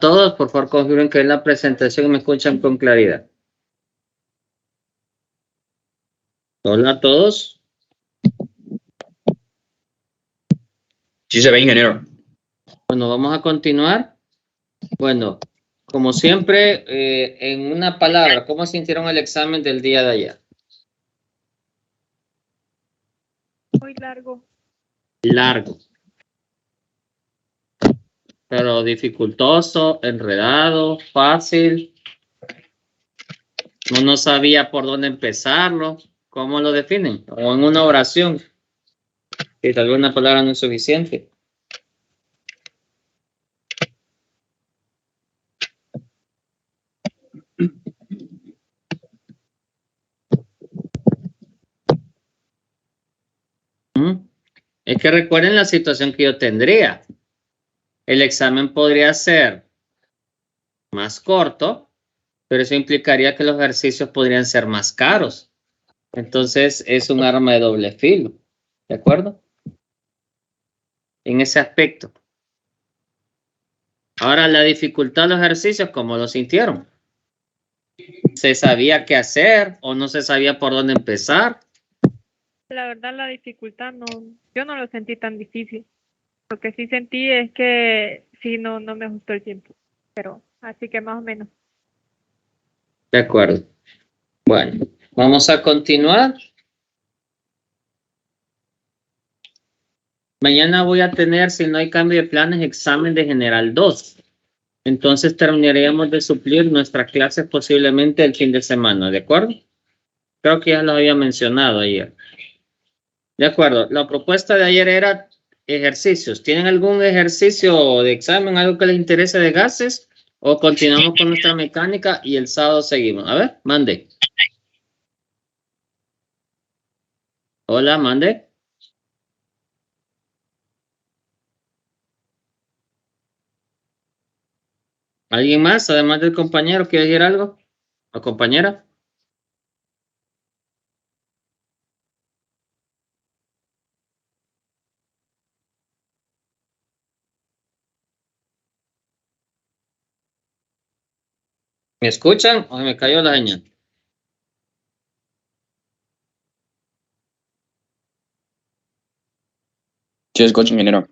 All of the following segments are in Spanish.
Todos, por favor, confirmen que en la presentación me escuchan con claridad. Hola a todos. Sí se ve, ingeniero. Bueno, vamos a continuar. Bueno, como siempre, en una palabra, ¿cómo sintieron el examen del día de ayer? Muy largo. Largo. Pero dificultoso, enredado, fácil. No sabía por dónde empezarlo. ¿Cómo lo definen? O en una oración. Si tal vez una palabra no es suficiente. Es que recuerden la situación que yo tendría. El examen podría ser más corto, pero eso implicaría que los ejercicios podrían ser más caros. Entonces es un arma de doble filo. ¿De acuerdo? En ese aspecto. Ahora, la dificultad de los ejercicios, ¿cómo lo sintieron? ¿Se sabía qué hacer o no se sabía por dónde empezar? La verdad, la dificultad yo no lo sentí tan difícil. Lo que sí sentí es que sí, no me gustó el tiempo. Pero así que más o menos. De acuerdo. Bueno, vamos a continuar. Mañana voy a tener, si no hay cambio de planes, examen de General 2. Entonces terminaríamos de suplir nuestras clases posiblemente el fin de semana, ¿de acuerdo? Creo que ya lo había mencionado ayer. De acuerdo, la propuesta de ayer era ejercicios. ¿Tienen algún ejercicio de examen, algo que les interese de gases? ¿O continuamos con nuestra mecánica y el sábado seguimos? A ver, mande. Hola, mande. ¿Alguien más, además del compañero, quiere decir algo? ¿O compañera? ¿Me escuchan o se me cayó la señal? Sí, escucho, ingeniero.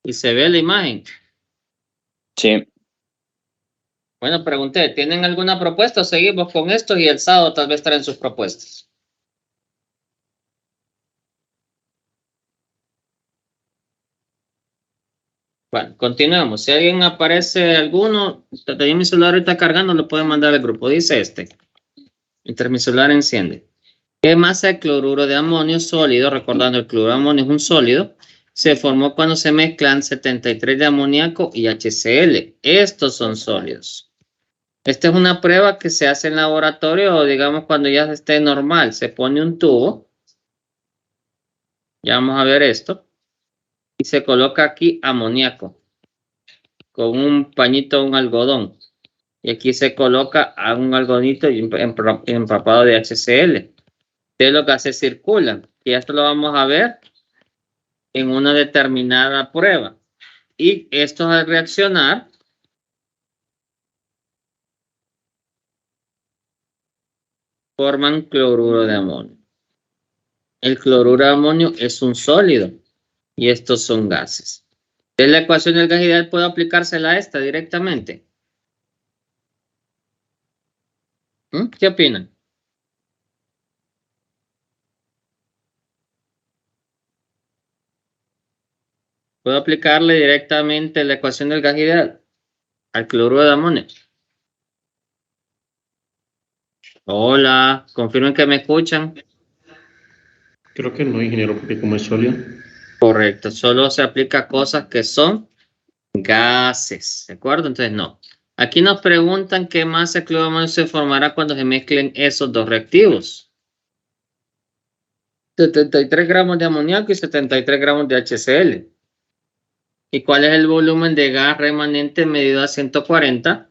¿Y se ve la imagen? Sí. Bueno, pregunté, ¿tienen alguna propuesta o seguimos con esto y el sábado tal vez traen sus propuestas? Bueno, continuamos. Si alguien aparece alguno, tenía mi celular ahorita cargando, lo pueden mandar al grupo. Dice este. Mientras mi celular enciende. ¿Qué masa de cloruro de amonio sólido? Recordando, el cloruro de amonio es un sólido. Se formó cuando se mezclan 73 de amoníaco y HCl. Estos son sólidos. Esta es una prueba que se hace en laboratorio o digamos cuando ya esté normal. Se pone un tubo. Ya vamos a ver esto. Y se coloca aquí amoníaco. Con un pañito, un algodón. Y aquí se coloca a un algodonito empapado de HCl. Es lo que se circula. Y esto lo vamos a ver en una determinada prueba. Y estos al reaccionar forman cloruro de amonio. El cloruro de amonio es un sólido y estos son gases. ¿Es la ecuación del gas ideal? ¿Puedo aplicársela a esta directamente? ¿Qué opinan? ¿Puedo aplicarle directamente la ecuación del gas ideal al cloruro de amonio? Hola, confirmen que me escuchan. Creo que no, ingeniero, porque como es sólido. Correcto, solo se aplica a cosas que son gases, ¿de acuerdo? Entonces no. Aquí nos preguntan qué masa de cloruro de amonio se formará cuando se mezclen esos dos reactivos. 73 gramos de amoníaco y 73 gramos de HCl. ¿Y cuál es el volumen de gas remanente medido a 140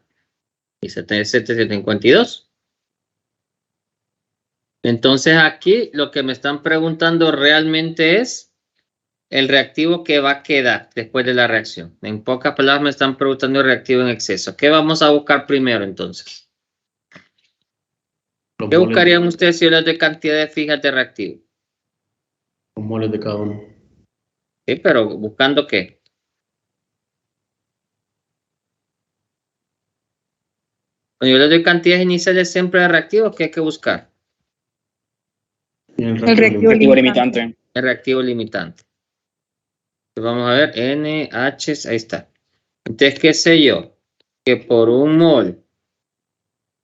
y 752? Entonces aquí lo que me están preguntando realmente es el reactivo que va a quedar después de la reacción. En pocas palabras me están preguntando el reactivo en exceso. ¿Qué vamos a buscar primero entonces? Los ¿Qué moles, buscarían ustedes si yo les doy cantidades fijas de reactivo? los moles de cada uno. Sí, pero ¿buscando qué? Cuando yo les doy cantidades iniciales siempre de reactivos, ¿qué hay que buscar? Y el El reactivo Reactivo limitante. limitante. El reactivo limitante. Entonces vamos a ver, NH, ahí está. Entonces, ¿qué sé yo? Que por un mol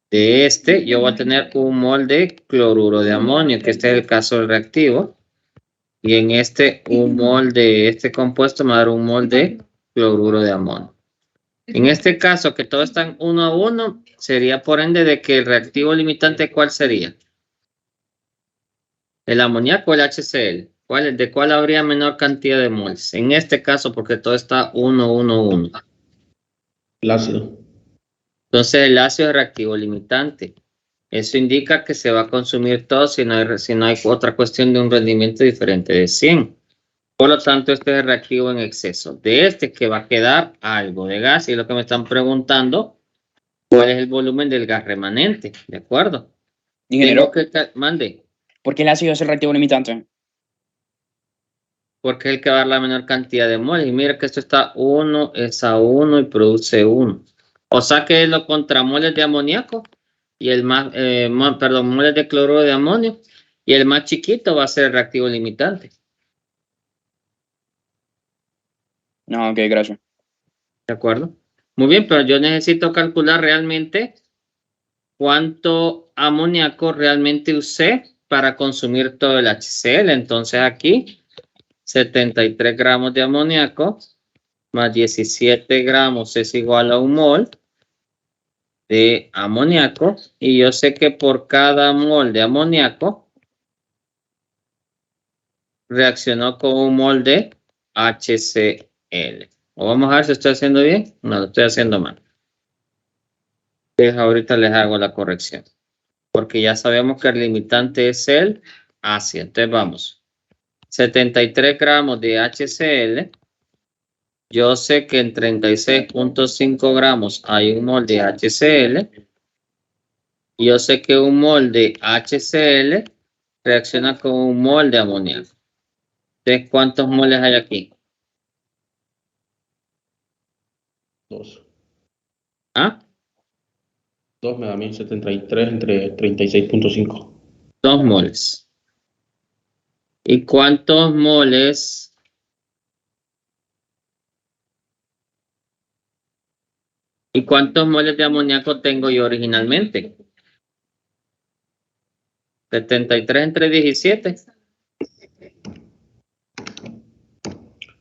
de este, yo voy a tener un mol de cloruro de amonio, que este es el caso del reactivo. Y en este, un mol de este compuesto me va a dar un mol de cloruro de amonio. En este caso, que todos están 1 a 1, sería por ende de que el reactivo limitante, ¿cuál sería? ¿El amoníaco o el HCl? ¿De cuál habría menor cantidad de moles? En este caso, porque todo está 1, 1, 1. El ácido. Entonces, el ácido es reactivo limitante. Eso indica que se va a consumir todo si no hay otra cuestión de un rendimiento diferente de 100. Por lo tanto, este es el reactivo en exceso. De este que va a quedar algo de gas, y lo que me están preguntando, ¿cuál es el volumen del gas remanente? ¿De acuerdo? Ingeniero, Tengo que mande, ¿por qué el ácido es el reactivo limitante? porque es el que va a dar la menor cantidad de moles. Y mira que esto está 1, es a 1 y produce 1. O sea que es los contramoles de amoníaco y el más, moles de cloruro de amonio, y el más chiquito va a ser el reactivo limitante. No, ok, gracias. ¿De acuerdo? Muy bien, pero yo necesito calcular realmente cuánto amoníaco realmente usé para consumir todo el HCl. Entonces aquí 73 gramos de amoníaco más 17 gramos es igual a un mol de amoníaco, y yo sé que por cada mol de amoníaco reaccionó con un mol de HCl. O vamos a ver si estoy haciendo bien. No, lo estoy haciendo mal. Entonces ahorita les hago la corrección, porque ya sabemos que el limitante es el ácido. Entonces vamos, 73 gramos de HCl. Yo sé que en 36.5 gramos hay un mol de HCl. Y yo sé que un mol de HCl reacciona con un mol de amoníaco. Entonces, ¿cuántos moles hay aquí? 2. ¿Ah? 2 me da 1073 entre 36.5. 2 moles. ¿Y cuántos moles? ¿Y cuántos moles de amoníaco tengo yo originalmente? 73 entre 17.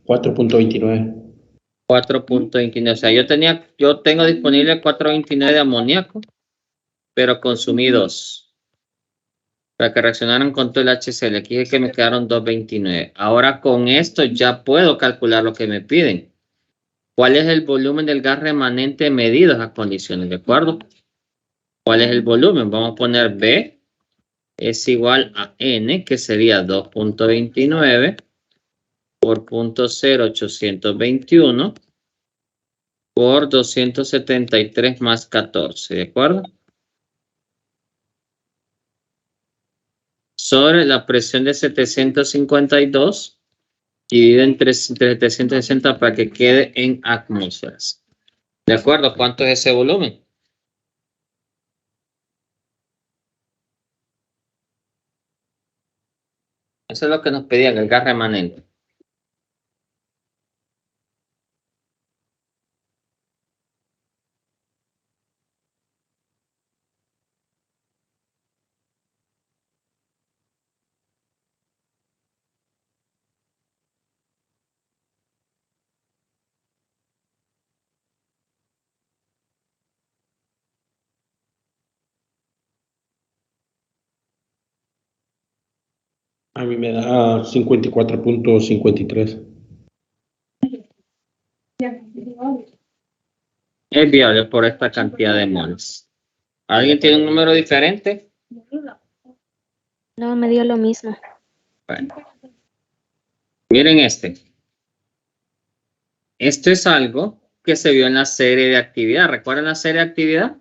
4.29. 4.29. O sea, yo tengo disponible 4.29 de amoníaco, pero consumí 2 para que reaccionaran con todo el HCl. Aquí es que me quedaron 2.29. Ahora con esto ya puedo calcular lo que me piden. ¿Cuál es el volumen del gas remanente medido a esas condiciones? ¿De acuerdo? ¿Cuál es el volumen? Vamos a poner B es igual a N, que sería 2.29 por 0.0821 por 273 más 14, ¿de acuerdo? Sobre la presión de 752 dividido entre 760 para que quede en atmósferas. ¿De acuerdo? ¿Cuánto es ese volumen? Eso es lo que nos pedían, el gas remanente. A mí me da 54.53. Es viable por esta cantidad de moles. ¿Alguien tiene un número diferente? No, me dio lo mismo. Bueno. Miren este. Esto es algo que se vio en la serie de actividad. ¿Recuerdan la serie de actividad?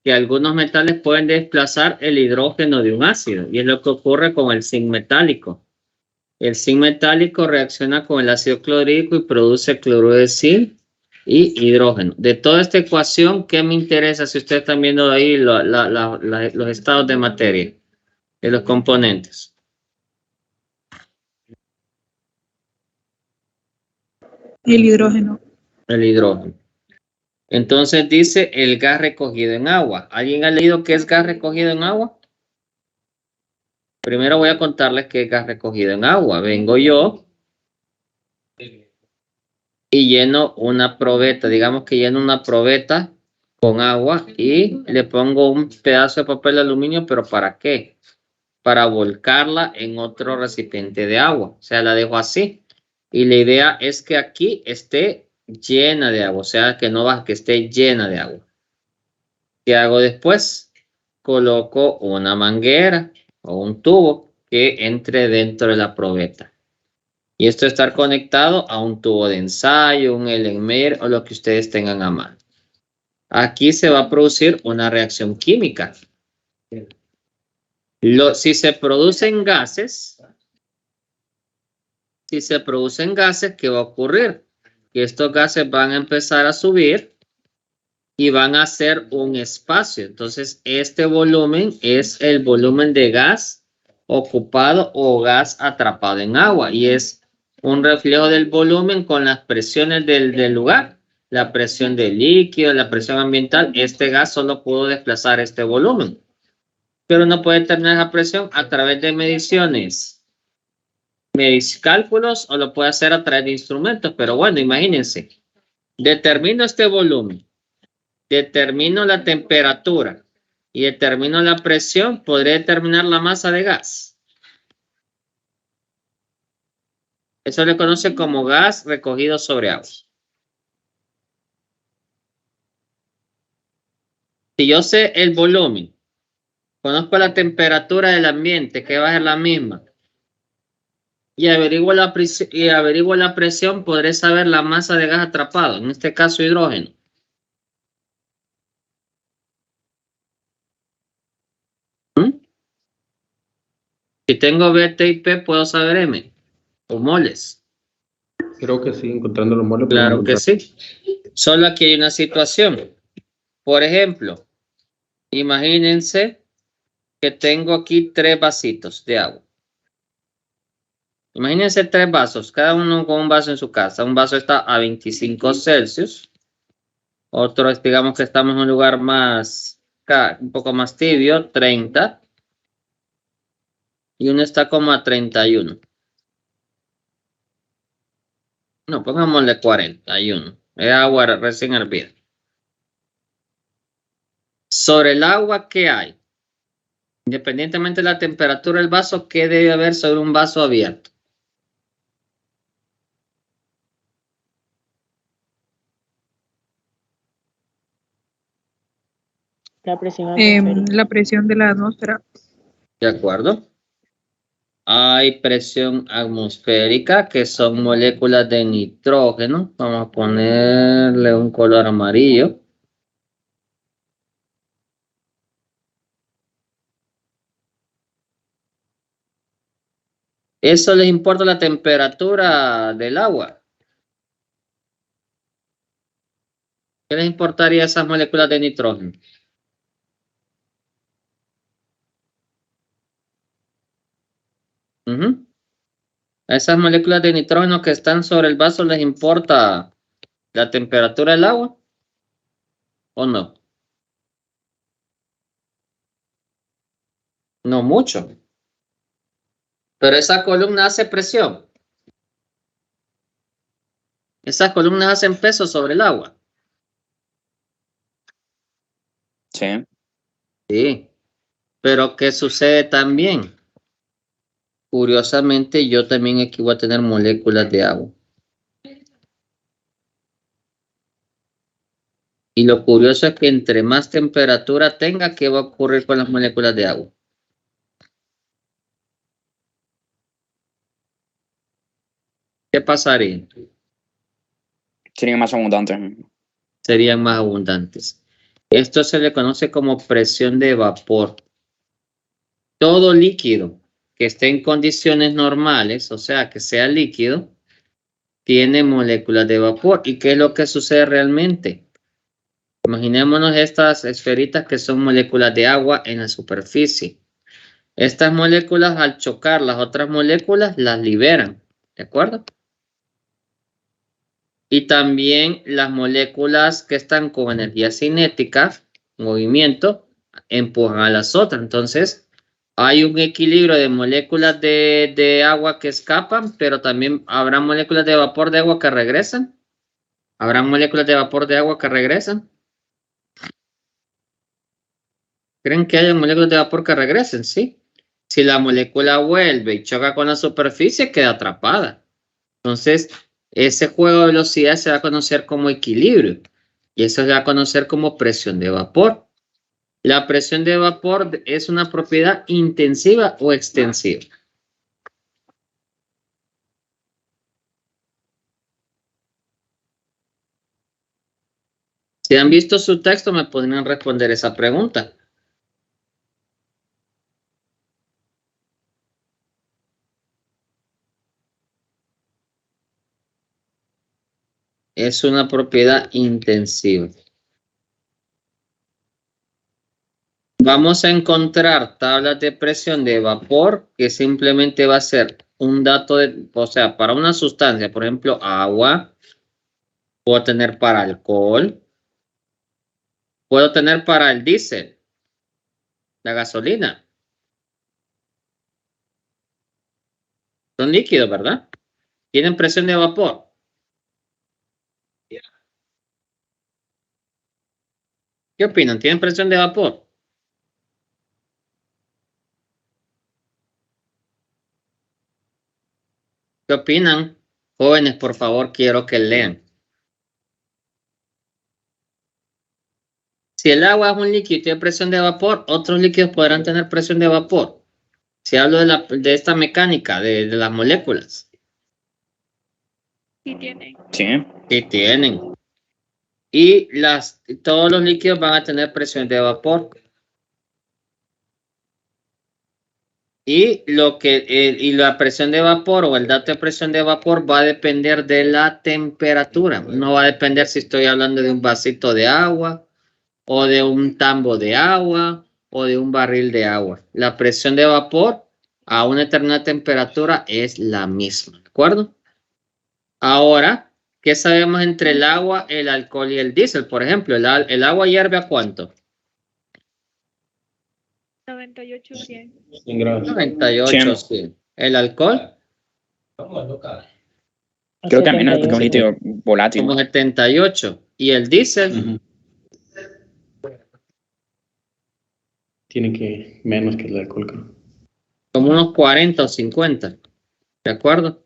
Que algunos metales pueden desplazar el hidrógeno de un ácido. Y es lo que ocurre con el zinc metálico. El zinc metálico reacciona con el ácido clorhídrico y produce cloruro de zinc y hidrógeno. De toda esta ecuación, ¿qué me interesa si ustedes están viendo ahí los estados de materia, de los componentes? El hidrógeno. El hidrógeno. Entonces dice el gas recogido en agua. ¿Alguien ha leído qué es gas recogido en agua? Primero voy a contarles qué es gas recogido en agua. Vengo yo y lleno una probeta. Digamos que lleno una probeta con agua y le pongo un pedazo de papel de aluminio, ¿pero para qué? Para volcarla en otro recipiente de agua. O sea, la dejo así. Y la idea es que aquí esté llena de agua. O sea, que no va, que esté llena de agua. ¿Qué hago después? Coloco una manguera o un tubo que entre dentro de la probeta. Y esto estar conectado a un tubo de ensayo, un Erlenmeyer o lo que ustedes tengan a mano. Aquí se va a producir una reacción química. Si se producen gases, ¿qué va a ocurrir? Que estos gases van a empezar a subir y van a hacer un espacio. Entonces, este volumen es el volumen de gas ocupado o gas atrapado en agua y es un reflejo del volumen con las presiones del lugar. La presión del líquido, la presión ambiental. Este gas solo pudo desplazar este volumen, pero no puede determinar esa presión a través de mediciones, cálculos, o lo puede hacer a través de instrumentos. Pero bueno, imagínense, determino este volumen, determino la temperatura y determino la presión, podré determinar la masa de gas. Eso le conoce como gas recogido sobre agua. Si yo sé el volumen, conozco la temperatura del ambiente, que va a ser la misma, y averiguo la presión, podré saber la masa de gas atrapado, en este caso hidrógeno. Si tengo BT y P, puedo saber M o moles. Creo que sí, encontrando los moles. Claro que sí. Solo aquí hay una situación. Por ejemplo, imagínense que tengo aquí 3 vasitos de agua. Imagínense 3 vasos, cada uno con un vaso en su casa. Un vaso está a 25 Celsius. Otro, digamos que estamos en un lugar un poco más tibio, 30. Y uno está como a 31. No, pongámosle 41. Es agua recién hervida. Sobre el agua, ¿qué hay? Independientemente de la temperatura del vaso, ¿qué debe haber sobre un vaso abierto? La presión atmosférica. La presión de la atmósfera. ¿De acuerdo? Hay presión atmosférica, que son moléculas de nitrógeno. Vamos a ponerle un color amarillo. ¿Eso les importa la temperatura del agua? ¿Qué les importaría esas moléculas de nitrógeno? A esas moléculas de nitrógeno que están sobre el vaso, ¿les importa la temperatura del agua? ¿O no? No mucho. Pero esa columna hace presión. Esas columnas hacen peso sobre el agua. Sí. Sí. Pero ¿qué sucede también? Curiosamente, yo también aquí voy a tener moléculas de agua. Y lo curioso es que entre más temperatura tenga, ¿qué va a ocurrir con las moléculas de agua? ¿qué pasaría? Serían más abundantes. Serían más abundantes. Esto se le conoce como presión de vapor. Todo líquido que esté en condiciones normales, o sea, que sea líquido, tiene moléculas de vapor. ¿Y qué es lo que sucede realmente? Imaginémonos estas esferitas que son moléculas de agua en la superficie. Estas moléculas, al chocar las otras moléculas, las liberan, ¿de acuerdo? Y también las moléculas que están con energía cinética, movimiento, empujan a las otras. Entonces, hay un equilibrio de moléculas de agua que escapan, pero también habrá moléculas de vapor de agua que regresan. ¿Habrá moléculas de vapor de agua que regresan? ¿Creen que haya moléculas de vapor que regresen? Sí. Si la molécula vuelve y choca con la superficie, queda atrapada. Entonces, ese juego de velocidad se va a conocer como equilibrio. Y eso se va a conocer como presión de vapor. La presión de vapor es una propiedad intensiva o extensiva. Si han visto su texto, me podrían responder esa pregunta. Es una propiedad intensiva. Vamos a encontrar tablas de presión de vapor que simplemente va a ser un dato de, o sea, para una sustancia, por ejemplo, agua, puedo tener para alcohol, puedo tener para el diésel, la gasolina. Son líquidos, ¿verdad? Tienen presión de vapor. ¿Qué opinan? ¿Tienen presión de vapor? ¿Qué opinan? Jóvenes, por favor, quiero que lean. Si el agua es un líquido y tiene presión de vapor, otros líquidos podrán tener presión de vapor. Si hablo de esta mecánica, de las moléculas. Sí tienen. Sí. Sí tienen. Y todos los líquidos van a tener presión de vapor. Y la presión de vapor o el dato de presión de vapor va a depender de la temperatura. No va a depender si estoy hablando de un vasito de agua o de un tambo de agua o de un barril de agua. La presión de vapor a una determinada temperatura es la misma, ¿de acuerdo? Ahora, ¿qué sabemos entre el agua, el alcohol y el diésel? Por ejemplo, el agua hierve ¿a cuánto? 98, 100. 100 grados. 98, 100. ¿El alcohol? Creo que menos porque es un líquido volátil. Como 78. ¿Y el diésel? Tiene que menos que el alcohol, creo. Como unos 40 o 50. ¿De acuerdo?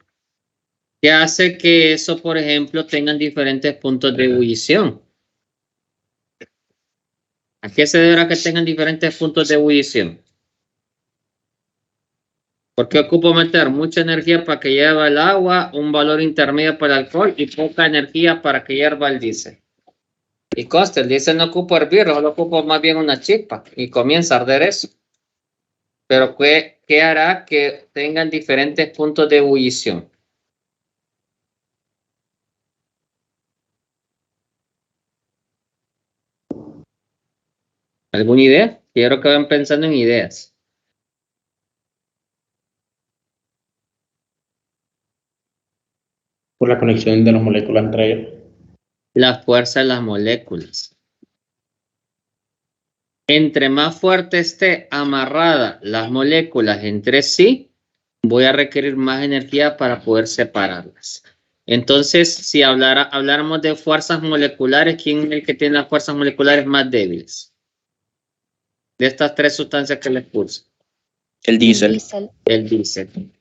¿Qué hace que eso, por ejemplo, tengan diferentes puntos de ebullición? ¿A qué se deberá que tengan diferentes puntos de ebullición? Porque ocupo meter mucha energía para que hierva el agua, un valor intermedio para el alcohol y poca energía para que hierva el diésel. Y conste, el diésel no ocupa hervir, solo ocupa más bien una chispa y comienza a arder eso. Pero ¿qué hará que tengan diferentes puntos de ebullición? ¿Alguna idea? Quiero que vayan pensando en ideas. Por la conexión de las moléculas entre ellas. La fuerza de las moléculas. Entre más fuerte esté amarrada las moléculas entre sí, voy a requerir más energía para poder separarlas. Entonces, si habláramos de fuerzas moleculares, ¿quién es el que tiene las fuerzas moleculares más débiles? De estas tres sustancias que les puse. El diésel. El diésel.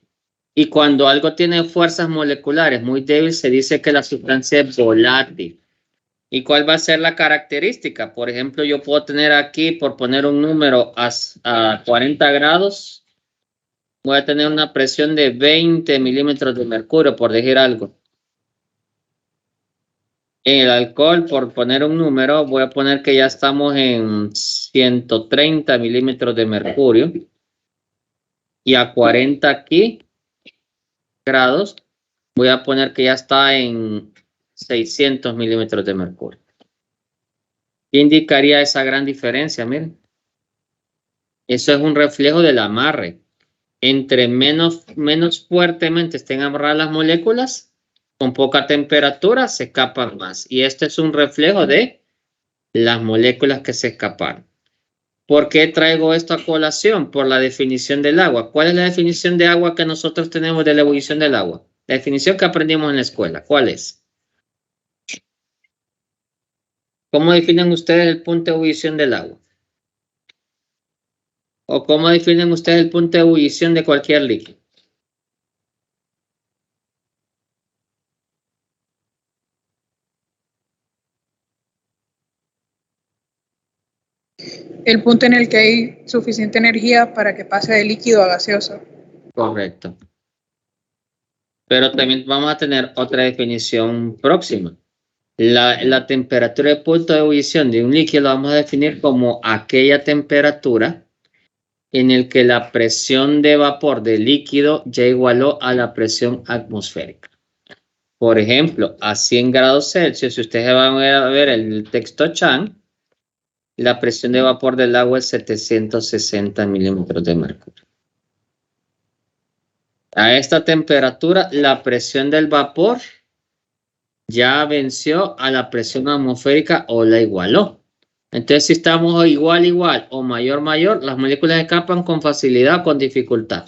Y cuando algo tiene fuerzas moleculares muy débiles, se dice que la sustancia es volátil. ¿Y cuál va a ser la característica? Por ejemplo, yo puedo tener aquí, por poner un número, a 40 grados voy a tener una presión de 20 milímetros de mercurio, por decir algo. En el alcohol, por poner un número, voy a poner que ya estamos en 130 milímetros de mercurio. Y a 40 aquí grados, voy a poner que ya está en 600 milímetros de mercurio. ¿Qué indicaría esa gran diferencia? Miren. Eso es un reflejo del amarre. Entre menos fuertemente estén amarradas las moléculas, con poca temperatura se escapan más. Y este es un reflejo de las moléculas que se escaparon. ¿Por qué traigo esto a colación? Por la definición del agua. ¿Cuál es la definición de agua que nosotros tenemos de la ebullición del agua? La definición que aprendimos en la escuela. ¿Cuál es? ¿Cómo definen ustedes el punto de ebullición del agua? ¿O cómo definen ustedes el punto de ebullición de cualquier líquido? El punto en el que hay suficiente energía para que pase de líquido a gaseoso. Correcto. Pero también vamos a tener otra definición próxima. La temperatura de punto de ebullición de un líquido la vamos a definir como aquella temperatura en el que la presión de vapor del líquido ya igualó a la presión atmosférica. Por ejemplo, a 100 grados Celsius, si ustedes van a ver el texto Chan, la presión de vapor del agua es 760 milímetros de mercurio. A esta temperatura, la presión del vapor ya venció a la presión atmosférica o la igualó. Entonces, si estamos igual o mayor, las moléculas escapan con facilidad o con dificultad.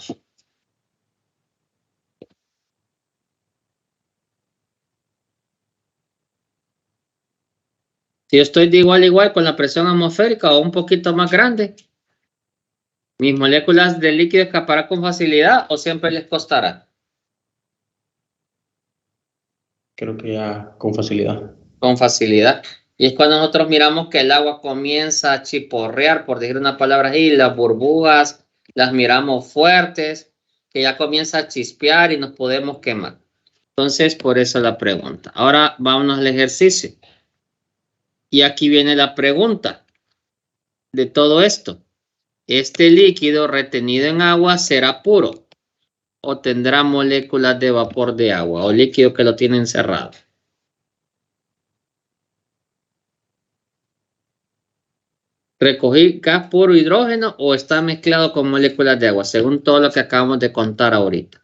Si yo estoy de igual con la presión atmosférica o un poquito más grande, ¿mis moléculas de líquido escaparán con facilidad o siempre les costará? Creo que ya con facilidad. Con facilidad. Y es cuando nosotros miramos que el agua comienza a chiporrear, por decir una palabra así, las burbujas las miramos fuertes, que ya comienza a chispear y nos podemos quemar. Entonces, por eso la pregunta. Ahora vámonos al ejercicio. Y aquí viene la pregunta de todo esto. ¿Este líquido retenido en agua será puro o tendrá moléculas de vapor de agua o líquido que lo tiene encerrado? ¿Recogí gas puro hidrógeno o está mezclado con moléculas de agua? Según todo lo que acabamos de contar ahorita.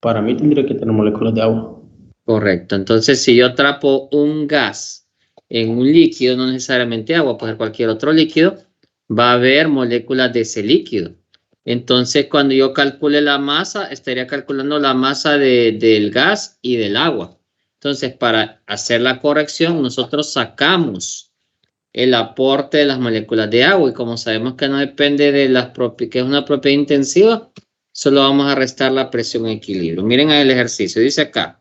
Para mí tendría que tener moléculas de agua. Correcto. Entonces, si yo atrapo un gas en un líquido, no necesariamente agua, puede ser cualquier otro líquido, va a haber moléculas de ese líquido. Entonces, cuando yo calcule la masa, estaría calculando la masa del gas y del agua. Entonces, para hacer la corrección, nosotros sacamos el aporte de las moléculas de agua y como sabemos que no depende de las propiedades, que es una propiedad intensiva, solo vamos a restar la presión en equilibrio. Miren el ejercicio, dice acá.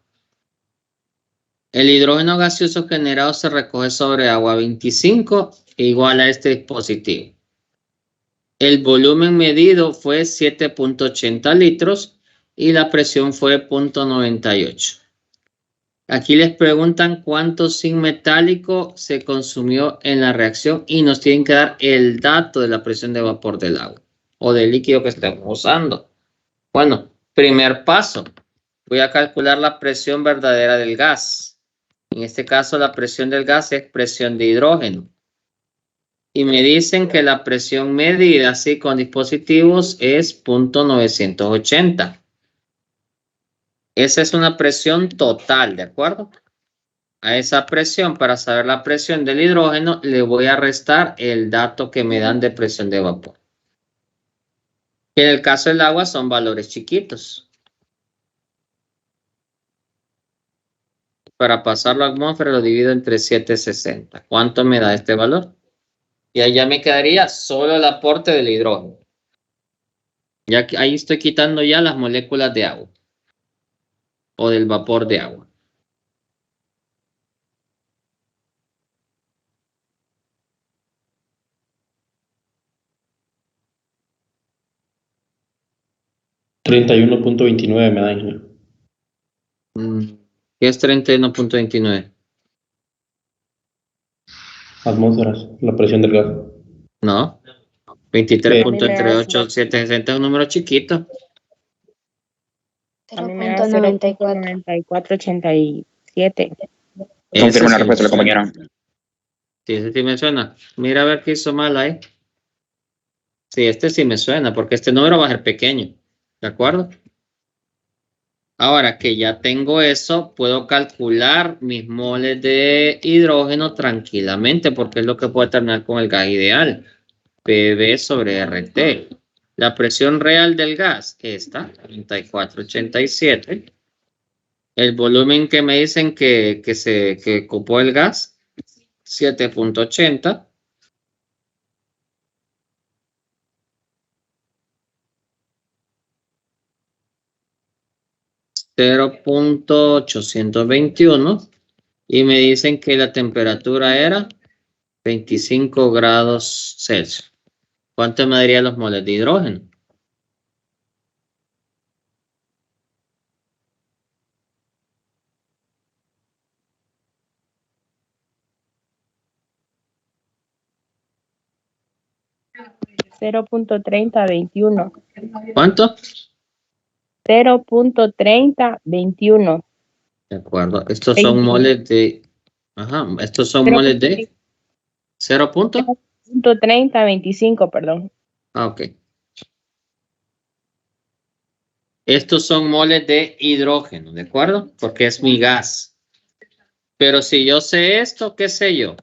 El hidrógeno gaseoso generado se recoge sobre agua 25 igual a este dispositivo. El volumen medido fue 7.80 litros y la presión fue 0.98. Aquí les preguntan cuánto zinc metálico se consumió en la reacción y nos tienen que dar el dato de la presión de vapor del agua o del líquido que estemos usando. Bueno, primer paso. Voy a calcular la presión verdadera del gas. En este caso, la presión del gas es presión de hidrógeno. Y me dicen que la presión medida así con dispositivos es 0.980. Esa es una presión total, ¿de acuerdo? A esa presión, para saber la presión del hidrógeno, le voy a restar el dato que me dan de presión de vapor. En el caso del agua son valores chiquitos. Para pasarlo a atmósfera lo divido entre 760. ¿Cuánto me da este valor? Y ahí ya me quedaría solo el aporte del hidrógeno. Ya que ahí estoy quitando ya las moléculas de agua o del vapor de agua. 31.29 me da, ingeniero. ¿Qué es 31.29? Atmósferas, la presión del gas. No. A mí me da 23.38760 es un número chiquito. A mí me da 0.9487. Confirmo la Ese sí respuesta de la me suena. compañera. Sí, ese sí me suena. Mira a ver qué hizo mal ahí. Sí, este sí me suena, porque este número va a ser pequeño. ¿De acuerdo? Ahora que ya tengo eso, puedo calcular mis moles de hidrógeno tranquilamente, porque es lo que puedo terminar con el gas ideal. PV sobre RT. La presión real del gas, esta, 3487. El volumen que me dicen que ocupó el gas, 7.80. .821 y me dicen que la temperatura era 25 grados Celsius. ¿Cuánto me darían los moles de hidrógeno? .3021. ¿Cuánto? 0.3021. De acuerdo. Estos son moles de... Ajá, estos son moles de... 0. 0.3025, perdón. Ah, ok. Estos son moles de hidrógeno, ¿de acuerdo? Porque es mi gas. Pero si yo sé esto, ¿qué sé yo?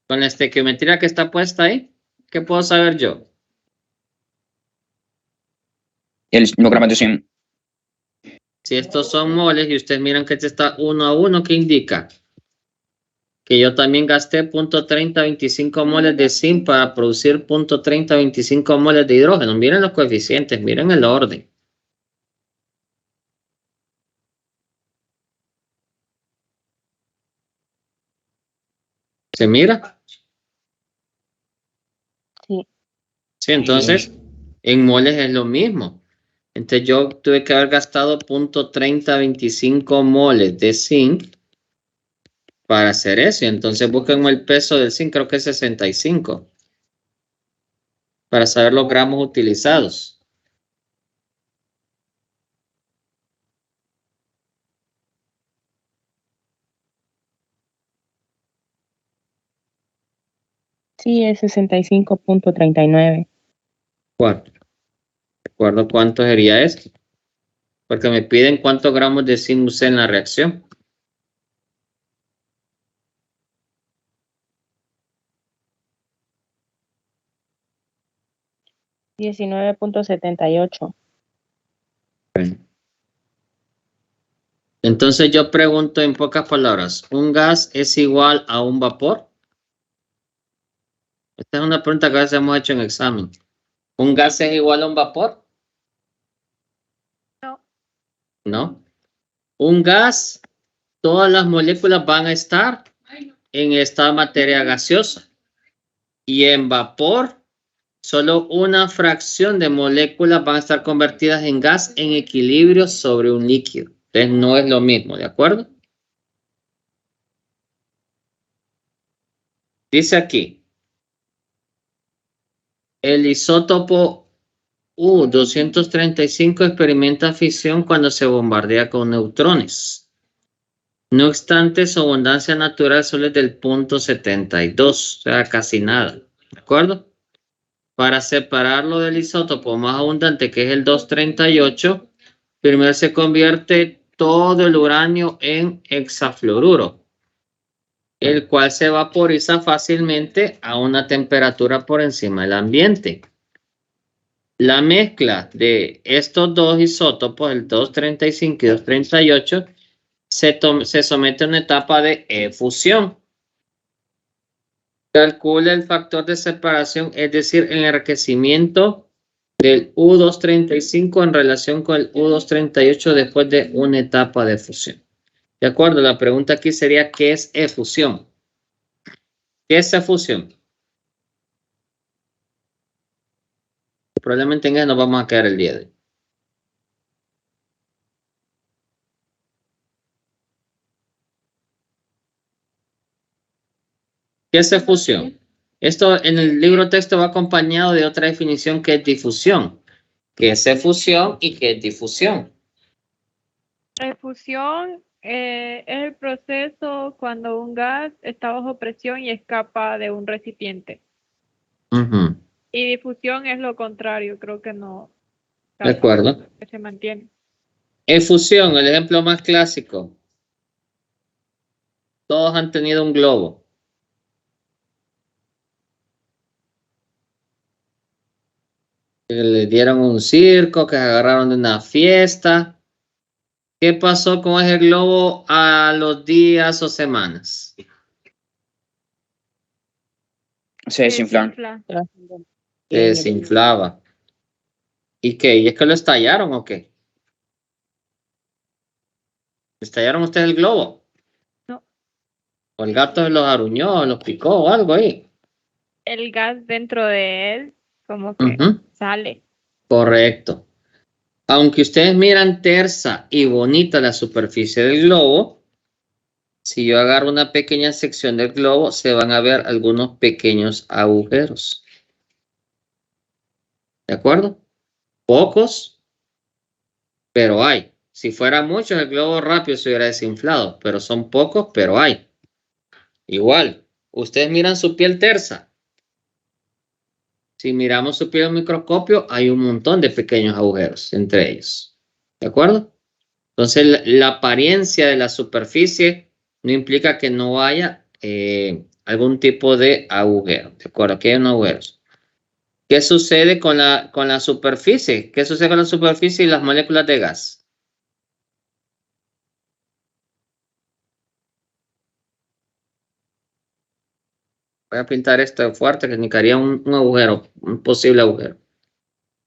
Con la estequiometría que está puesta ahí, ¿qué puedo saber yo? El gramos de 100. Si estos son moles y ustedes miran que este está 1 a 1, ¿qué indica? Que yo también gasté .3025 moles de zinc para producir .3025 moles de hidrógeno. Miren los coeficientes, miren el orden. ¿Se mira? Sí. Sí, entonces en moles es lo mismo. Entonces yo tuve que haber gastado .3025 moles de zinc para hacer eso. Entonces busquen el peso del zinc, creo que es 65. Para saber los gramos utilizados. Sí, es 65.39. ¿Recuerdo cuánto sería esto? Porque me piden cuántos gramos de zinc usé en la reacción. $19.78. Entonces yo pregunto en pocas palabras, ¿un gas es igual a un vapor? Esta es una pregunta que a veces hemos hecho en examen. ¿Un gas es igual a un vapor? No. No. Un gas, todas las moléculas van a estar en esta materia gaseosa. Y en vapor, solo una fracción de moléculas van a estar convertidas en gas en equilibrio sobre un líquido. Entonces no es lo mismo, ¿de acuerdo? Dice aquí, el isótopo U-235 experimenta fisión cuando se bombardea con neutrones. No obstante, su abundancia natural solo es del 0.72, o sea, casi nada, ¿de acuerdo? Para separarlo del isótopo más abundante, que es el 238, primero se convierte todo el uranio en hexafluoruro, el cual se vaporiza fácilmente a una temperatura por encima del ambiente. La mezcla de estos dos isótopos, el 235 y 238, se somete a una etapa de efusión. Calcula el factor de separación, es decir, el enriquecimiento del U235 en relación con el U238 después de una etapa de fusión. De acuerdo, la pregunta aquí sería, ¿qué es efusión? ¿Qué es efusión? Probablemente en eso nos vamos a quedar el día de hoy. ¿Qué es efusión? Esto en el libro texto va acompañado de otra definición que es difusión. ¿Qué es efusión y qué es difusión? Efusión es el proceso cuando un gas está bajo presión y escapa de un recipiente. Ujú. Y difusión es lo contrario, creo que no. De acuerdo. Que se mantiene. Efusión, el ejemplo más clásico. Todos han tenido un globo. Que le dieron un circo, que se agarraron de una fiesta. ¿Qué pasó con ese globo a los días o semanas? Se desinflan. desinfla. Se desinflaba. ¿Y qué? ¿Y es que lo estallaron o qué? ¿Estallaron ustedes el globo? No. ¿O el gato se los aruñó, los picó o algo ahí? El gas dentro de él como que Ujú. sale. Correcto. Aunque ustedes miran tersa y bonita la superficie del globo, si yo agarro una pequeña sección del globo, se van a ver algunos pequeños agujeros. ¿De acuerdo? Pocos, pero hay. Si fuera muchos, el globo rápido se hubiera desinflado, pero son pocos, pero hay. Igual, ustedes miran su piel tersa. Si miramos su piel al microscopio, hay un montón de pequeños agujeros entre ellos. ¿De acuerdo? Entonces, la apariencia de la superficie no implica que no haya algún tipo de agujero. ¿De acuerdo? Aquí hay unos agujeros. ¿Qué sucede con la superficie? ¿Qué sucede con la superficie y las moléculas de gas? Voy a pintar esto fuerte que indicaría un agujero, un posible agujero.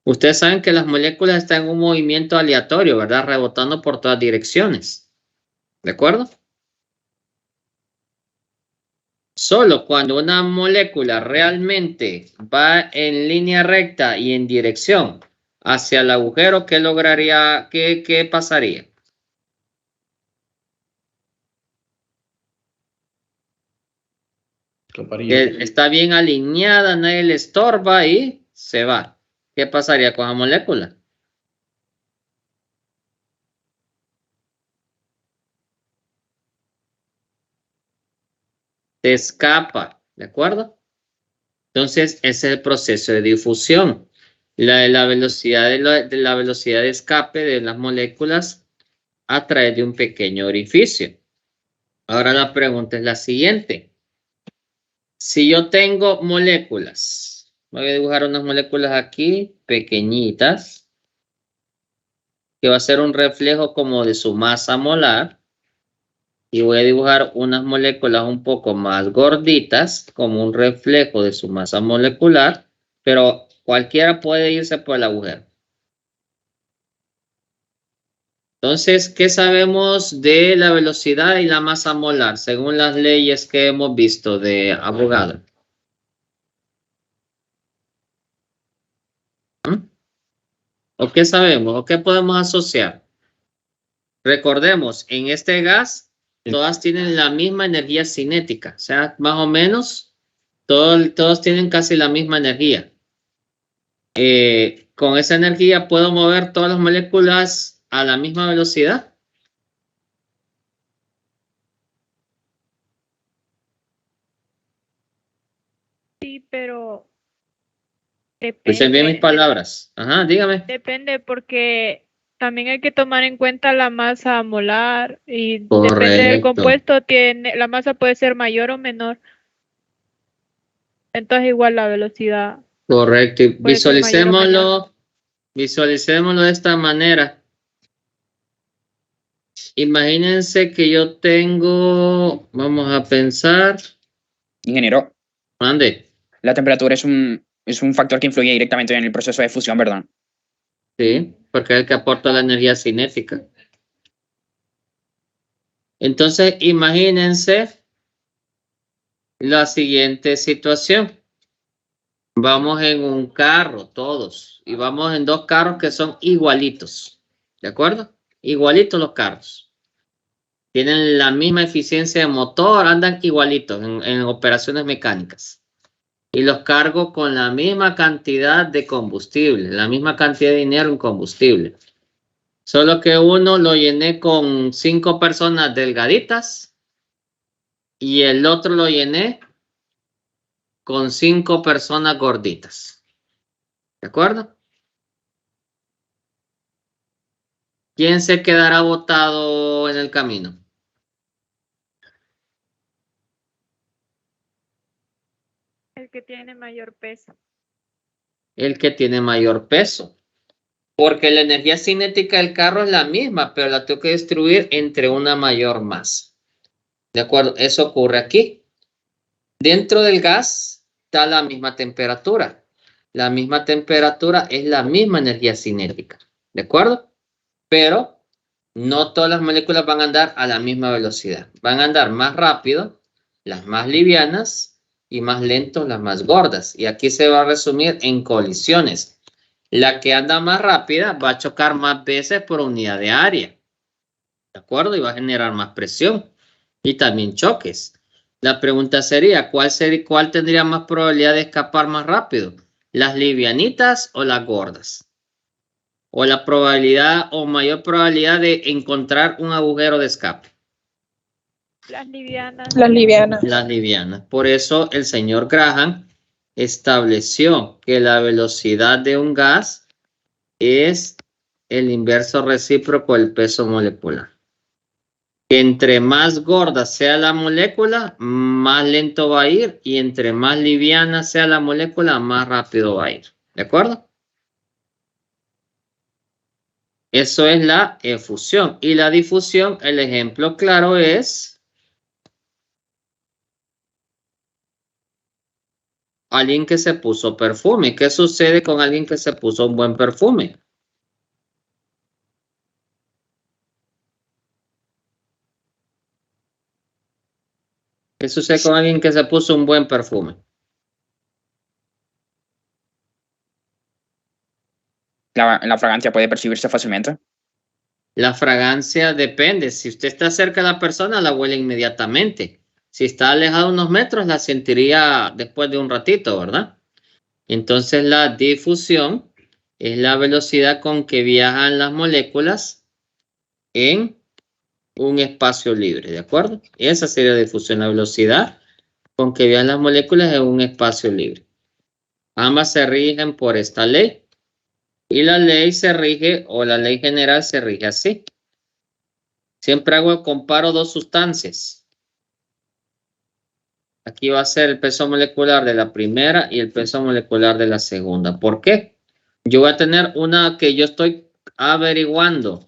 Ustedes saben que las moléculas están en un movimiento aleatorio, ¿verdad? Rebotando por todas direcciones. ¿De acuerdo? Solo cuando una molécula realmente va en línea recta y en dirección hacia el agujero, ¿qué lograría? ¿Qué pasaría? Está bien alineada, nadie le estorba y se va. ¿Qué pasaría con la molécula? Se escapa, ¿de acuerdo? Entonces, ese es el proceso de difusión. La velocidad de la velocidad de escape de las moléculas a través de un pequeño orificio. Ahora la pregunta es la siguiente. Si yo tengo moléculas, voy a dibujar unas moléculas aquí, pequeñitas, que va a ser un reflejo como de su masa molar. Y voy a dibujar unas moléculas un poco más gorditas, como un reflejo de su masa molecular, pero cualquiera puede irse por el agujero. Entonces, ¿qué sabemos de la velocidad y la masa molar según las leyes que hemos visto de Avogadro? ¿O qué sabemos? ¿O qué podemos asociar? Recordemos, en este gas, todas tienen la misma energía cinética. O sea, más o menos, todos tienen casi la misma energía. Con esa energía, ¿puedo mover todas las moléculas a la misma velocidad? Sí, pero Escuchen bien mis depende. palabras. Ajá, dígame. Depende porque también hay que tomar en cuenta la masa molar y depende del Correcto. compuesto, la masa puede ser mayor o menor. Entonces igual la velocidad Correcto. Y puede ser mayor o menor. visualicémoslo de esta manera. Imagínense que yo tengo, vamos a pensar, Ingeniero, mande. la temperatura es un factor que influye directamente en el proceso de fusión, ¿verdad? Sí, porque es el que aporta la energía cinética. Entonces, imagínense la siguiente situación. Vamos en un carro, todos. Y vamos en dos carros que son igualitos. ¿De acuerdo? Igualitos los carros. Tienen la misma eficiencia de motor, andan igualitos en operaciones mecánicas. Y los cargo con la misma cantidad de combustible, la misma cantidad de dinero en combustible. Solo que uno lo llené con 5 personas delgaditas y el otro lo llené con 5 personas gorditas. ¿De acuerdo? ¿Quién se quedará botado en el camino? El que tiene mayor peso. El que tiene mayor peso. Porque la energía cinética del carro es la misma, pero la tengo que distribuir entre una mayor masa. ¿De acuerdo? Eso ocurre aquí. Dentro del gas está la misma temperatura. La misma temperatura es la misma energía cinética. ¿De acuerdo? Pero no todas las moléculas van a andar a la misma velocidad. Van a andar más rápido, las más livianas, y más lento, las más gordas. Y aquí se va a resumir en colisiones. La que anda más rápida va a chocar más veces por unidad de área. ¿De acuerdo? Y va a generar más presión. Y también choques. La pregunta sería, ¿cuál tendría más probabilidad de escapar más rápido? ¿Las livianitas o las gordas? O la probabilidad o mayor probabilidad de encontrar un agujero de escape. Las livianas. Las livianas. Las livianas. Por eso el señor Graham estableció que la velocidad de un gas es el inverso recíproco del peso molecular. Que entre más gorda sea la molécula, más lento va a ir, y entre más liviana sea la molécula, más rápido va a ir. ¿De acuerdo? Eso es la efusión. Y la difusión, el ejemplo claro es alguien que se puso perfume. ¿Qué sucede con alguien que se puso un buen perfume? ¿Qué sucede con alguien que se puso un buen perfume? La fragancia puede percibirse fácilmente. La fragancia depende. Si usted está cerca de la persona, la huele inmediatamente. Si está alejado unos metros, la sentiría después de un ratito, ¿verdad? Entonces la difusión es la velocidad con que viajan las moléculas en un espacio libre, ¿de acuerdo? Esa sería la difusión, la velocidad con que viajan las moléculas en un espacio libre. Ambas se rigen por esta ley. Y la ley se rige, o la ley general se rige así. Siempre comparo dos sustancias. Aquí va a ser el peso molecular de la primera y el peso molecular de la segunda. ¿Por qué? Yo voy a tener una que yo estoy averiguando,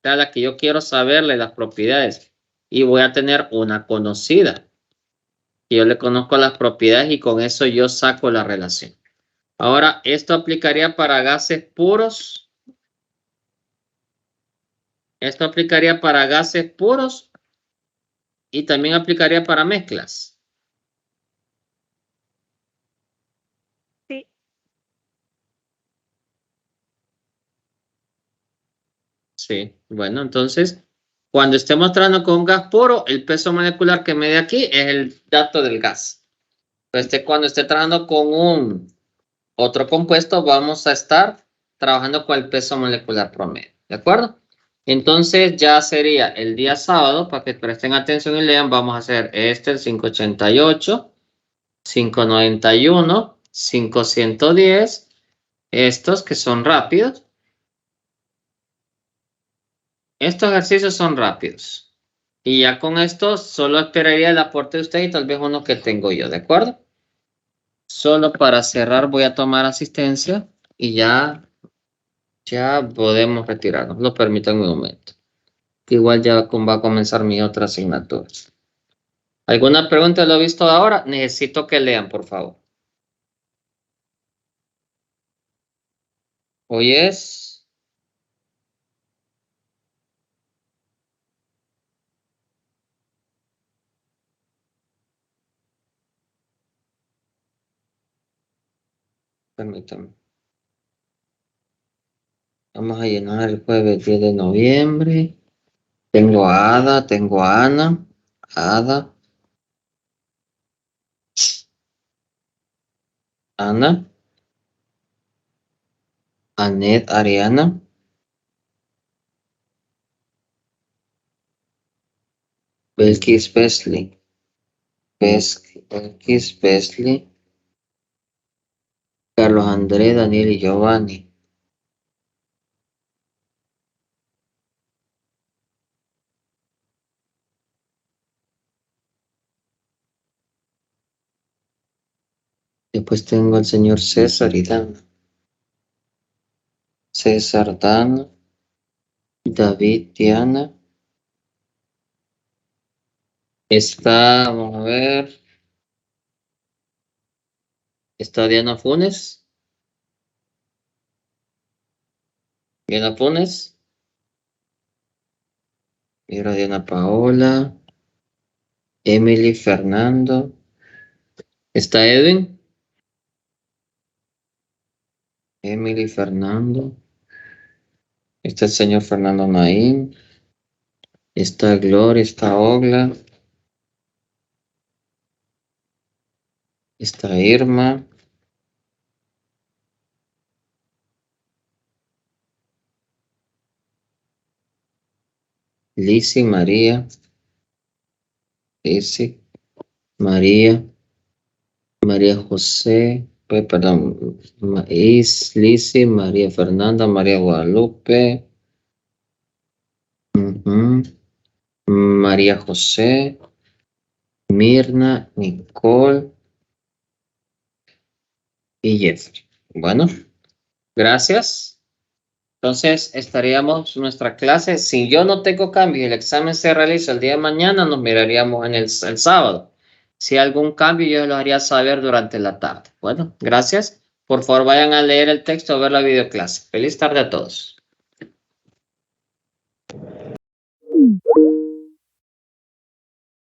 a la que yo quiero saberle las propiedades. Y voy a tener una conocida. Yo le conozco las propiedades y con eso yo saco la relación. Ahora, esto aplicaría para gases puros. Esto aplicaría para gases puros y también aplicaría para mezclas. Sí. Sí, bueno, entonces, cuando esté mostrando con un gas puro, el peso molecular que me dé aquí es el dato del gas. Pero cuando esté trabajando con un otro compuesto, vamos a estar trabajando con el peso molecular promedio. ¿De acuerdo? Entonces ya sería el día sábado, para que presten atención y lean, vamos a hacer este, el 588, 591, 510, estos que son rápidos. Estos ejercicios son rápidos. Y ya con esto solo esperaría el aporte de usted y tal vez uno que tengo yo, ¿de acuerdo? Solo para cerrar voy a tomar asistencia y ya podemos retirarnos. Lo permito en un momento. Igual ya va a comenzar mi otra asignatura. ¿Alguna pregunta lo he visto ahora? Necesito que lean, por favor. Hoy es Permítame. Vamos a llenar el jueves 10 de noviembre. Tengo a Ada, tengo a Ana. Ada. Ana. Anet, Ariana. Belkis, Besley. Belkis, Besley. Carlos Andrés, Daniel y Giovanni. Después tengo al señor César y Dana. César, Dana. David, Diana. Está, vamos a ver. Está Diana Funes. Diana Funes. Mira Diana Paola. Emily, Fernando. Está Edwin. Emily, Fernando. Está el señor Fernando Naín. Está Gloria, está Ogla. Está Irma. Lizzy, María. Lizzy, María. María José. Perdón. Lizzy, María Fernanda, María Guadalupe. María José. Mirna, Nicole. Y Jeffrey. Bueno, gracias. Entonces, estaríamos nuestra clase. Si yo no tengo cambio y el examen se realiza el día de mañana, nos miraríamos en el sábado. Si hay algún cambio, yo lo haría saber durante la tarde. Bueno, gracias. Por favor, vayan a leer el texto o ver la videoclase. Feliz tarde a todos.